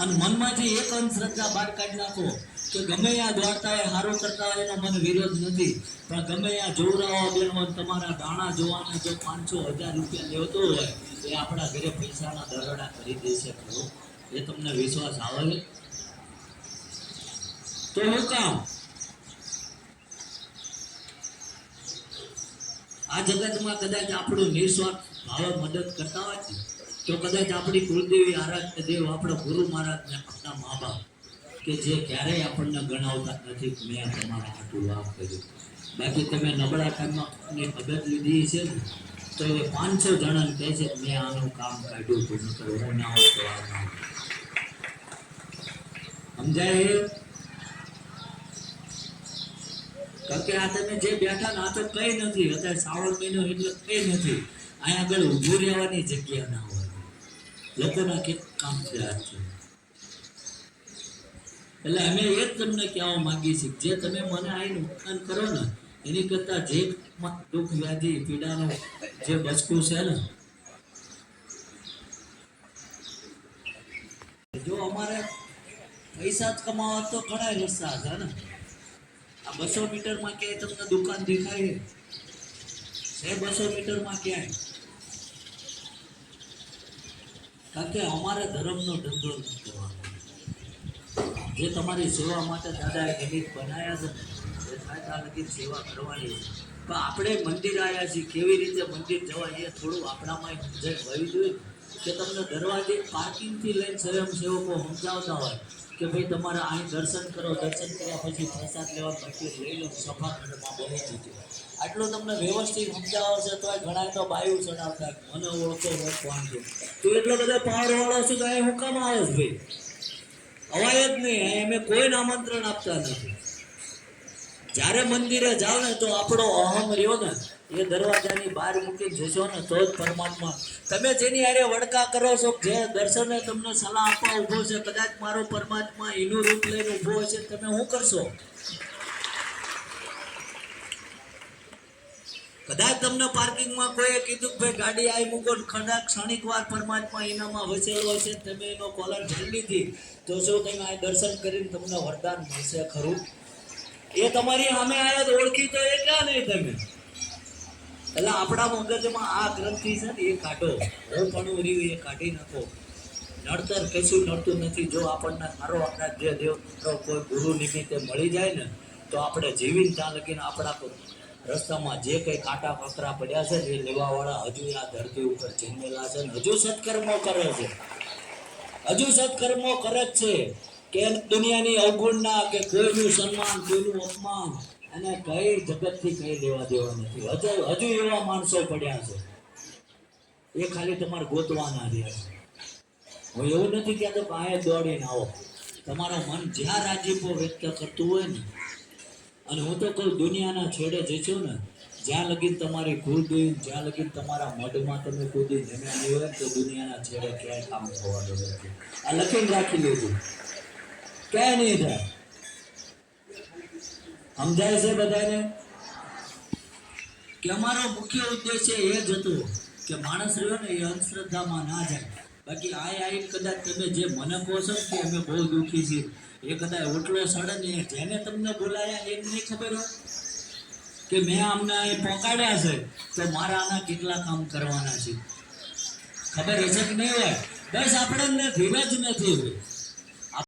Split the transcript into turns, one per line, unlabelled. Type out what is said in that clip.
અને મનમાંથી એક અંધશ્રદ્ધા બહાર કાઢી નાખો કે ગમે આ દોડતા હોય સારું કરતા હોય એનો મને વિરોધ નથી, પણ ગમે આ જોવરાવા બેનો તમારા દાણા જોવાના જો 500-1000 રૂપિયા લેતો હોય એ આપણા ઘરે પૈસાના દરોડા કરી દેશે ખરો? એ તમને વિશ્વાસ આવે? તો શું કામ? આ જગતમાં કદાચ આપણું નિસ્વાર્થ ભાવે મદદ કરતા હોય તો કદાચ આપણી કુળદેવી આરાધ્ય દેવ, આપણા ગુરુ મહારાજ ને આપણા મા બાપ કે જે ક્યારેય આપણને ગણાવતા નથી કે મેં તમારા આટલું લાભ કર્યું. બાકી તમે નબળા ટાઈમમાં મદદ લીધી છે ને તો એ 500 જણાને કહે છે કે મેં આનું કામ કાઢ્યું હતું, નકર હું ના હોત તો આ ના હોત. સમજાય? કારણ કે આ તમે જે બેઠા ને આ તો કઈ નથી, અત્યારે શ્રાવણ મહિનો એટલે કઈ નથી. અહીંયા આગળ ઊભું રહેવાની જગ્યા ના હોય, લોકોના કેટલા કામ થયા છે. એટલે અમે એ જ તમને કહેવા માંગીએ છીએ, જે તમે મને અહીં નુકસાન કરો ને એની કરતા જે દુઃખ વ્યાધિ પીડાનું જે બચકું છે ને, જો અમારે પૈસા જ કમાવા તો ઘણા રસ્તા છે ને. આ 200 મીટરમાં ક્યાંય તમને દુકાન દેખાય છે? 200 મીટરમાં ક્યાંય? કારણ કે અમારે ધર્મનો ધંધો નથી કરવાનો. જે તમારી સેવા માટે દાદાએ નિમિત્ત બનાવ્યા છે એ થાય ત્યાં લગી સેવા કરવાની છે. પણ આપણે મંદિર આવ્યા છીએ, કેવી રીતે મંદિર જવાય એ થોડું આપણામાં સમજાય હોવી જોઈએ. કે તમને દરવાજે પાર્કિંગથી લઈને સ્વયંસેવકો સમજાવતા હોય કે ભાઈ તમારે અહીં દર્શન કરો, દર્શન કર્યા પછી પ્રસાદ લેવા પછી લઈ લો, સભાખંડમાં બની જજો. આટલું તમને વ્યવસ્થિત સમજાવો છે તો ઘણા તો બાયું ચડાવતા મને ઓળખો હું કોણ છું, તું એટલો બધો પાવર વાળો છું તો અહીં હું કામ આવ્યો ભાઈ? અવાય જ નહીં. અમે કોઈને આમંત્રણ આપતા નથી. જ્યારે મંદિરે જાઓ ને તો આપણો અહમ રહ્યો ને એ દરવાજાની બહાર મૂકી જશો ને તો જ પરમાત્મા. તમે જેની હારે વડકા કરો છો, જે દર્શને તમને સલાહ આપવા ઊભો છે, કદાચ મારો પરમાત્મા એનું રૂપ લઈને ઊભો હશે, તમે શું કરશો? કદાચ તમને પાર્કિંગમાં કોઈએ કીધું કે ભાઈ ગાડી આવી મૂકો, કદાચ ક્ષણિક વાર પરમાત્મા એનામાં વસેલો હશે, તમે એનો કોલર ઝીલી લીધી તો શું તમે આ દર્શન કરીને તમને વરદાન મળશે ખરું? એ તમારી સામે આવ્યા તો ઓળખી તો એ ક્યાં નહીં તમે? એટલે આપણા મગજમાં આ ગ્રંથિ છે ને એ કાઢો, હું પણ રહ્યું એ કાઢી નાખો. નડતર કશું નડતું નથી. જો આપણને સારો આપણા જે દેવ કોઈ ગુરુ નિમિત્તે મળી જાય ને તો આપણે જીવીને ત્યાં લગીને આપણા રસ્તામાં જે કંઈ કાંટા કાંકરા પડ્યા છે ને એ લેવાવાળા હજુ આ ધરતી ઉપર જન્મેલા છે ને હજુ સત્કર્મો કરે છે, હજુ સત્કર્મો કરે જ છે. કે દુનિયાની અવગુણના કે કોઈનું સન્માન, કોઈનું અપમાન અને કઈ જગતથી કઈ લેવા દેવા નથી. હજુ એવા માણસો પડ્યા છે, એ ખાલી તમારે ગોતવાના રહ્યા છે. હું એવું નથી કહેતો કે અહીંયા દોડીને આવો. તમારા મન જ્યાં રાજીપો વ્યક્ત કરતું હોય ને, અને હું તો કહું દુનિયાના છેડે જશો ને જ્યાં લગીન તમારી કુળદેવી, જ્યાં લગીન તમારા મઢમાં તમે કુદી જમ્યા હોય તો દુનિયાના છેડે ક્યાંય કામ થવાનું નથી. આ લખીને રાખી લીધું, ક્યાંય નહીં થાય. સમજાય છે બધાને? કે અમારો મુખ્ય ઉદ્દેશ્ય એ જ હતો કે માણસ રહ્યો ને એ અંધશ્રદ્ધામાં ના જાય. બાકી આવીને કદાચ તમે જે મને કહો છો કે અમે બહુ દુઃખી છીએ, એ કદાચ ઓટલો સડે ને જેને તમને બોલાયા એને નહીં ખબર હોય કે મેં અમને અહીં પહોંચાડ્યા છે તો મારા આના કેટલા કામ કરવાના છે? ખબર હશે કે નહીં હોય? બસ આપણને ધીરજ નથી.